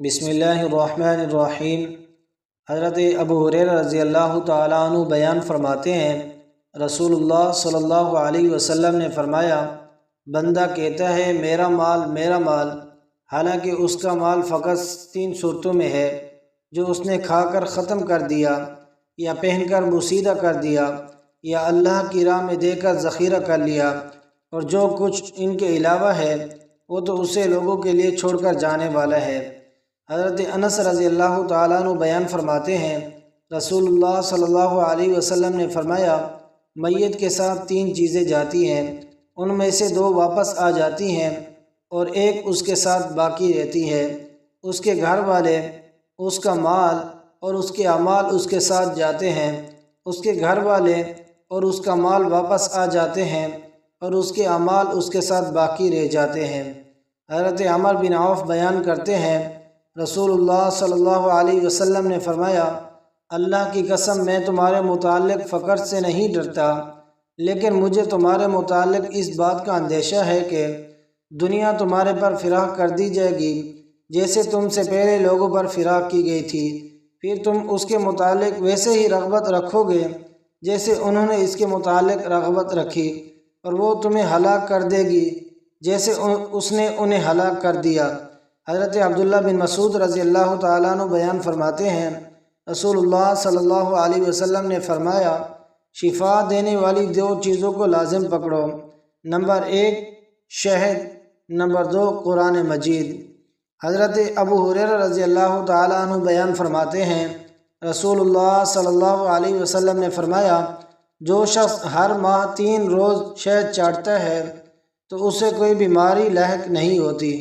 بسم اللہ الرحمن الرحیم۔ حضرت ابو ہریرہ رضی اللہ تعالیٰ عنہ بیان فرماتے ہیں، رسول اللہ صلی اللہ علیہ وسلم نے فرمایا، بندہ کہتا ہے میرا مال، حالانکہ اس کا مال فقط 3 صورتوں میں ہے، جو اس نے کھا کر ختم کر دیا، یا پہن کر بوسیدہ کر دیا، یا اللہ کی راہ میں دے کر ذخیرہ کر لیا، اور جو کچھ ان کے علاوہ ہے وہ تو اسے لوگوں کے لیے چھوڑ کر جانے والا ہے۔ حضرت انس رضی اللہ تعالیٰ عنہ بیان فرماتے ہیں، رسول اللہ صلی اللہ علیہ وسلم نے فرمایا، میت کے ساتھ 3 چیزیں جاتی ہیں، ان میں سے 2 واپس آ جاتی ہیں اور ایک اس کے ساتھ باقی رہتی ہے۔ اس کے گھر والے، اس کا مال اور اس کے اعمال اس کے ساتھ جاتے ہیں۔ اس کے گھر والے اور اس کا مال واپس آ جاتے ہیں اور اس کے اعمال اس کے ساتھ باقی رہ جاتے ہیں۔ حضرت عمر بن عوف بیان کرتے ہیں، رسول اللہ صلی اللہ علیہ وسلم نے فرمایا، اللہ کی قسم میں تمہارے متعلق فقر سے نہیں ڈرتا، لیکن مجھے تمہارے متعلق اس بات کا اندیشہ ہے کہ دنیا تمہارے پر فراخ کر دی جائے گی جیسے تم سے پہلے لوگوں پر فراخ کی گئی تھی، پھر تم اس کے متعلق ویسے ہی رغبت رکھو گے جیسے انہوں نے اس کے متعلق رغبت رکھی، اور وہ تمہیں ہلاک کر دے گی جیسے اس نے انہیں ہلاک کر دیا۔ حضرت عبداللہ بن مسعود رضی اللہ تعالیٰ عنہ بیان فرماتے ہیں، رسول اللہ صلی اللہ علیہ وسلم نے فرمایا، شفا دینے والی 2 چیزوں کو لازم پکڑو، نمبر 1 شہد، نمبر 2 قرآن مجید۔ حضرت ابو ہریرہ رضی اللہ تعالیٰ عنہ بیان فرماتے ہیں، رسول اللہ صلی اللہ علیہ وسلم نے فرمایا، جو شخص ہر ماہ 3 روز شہد چاٹتا ہے تو اسے کوئی بیماری لاحق نہیں ہوتی۔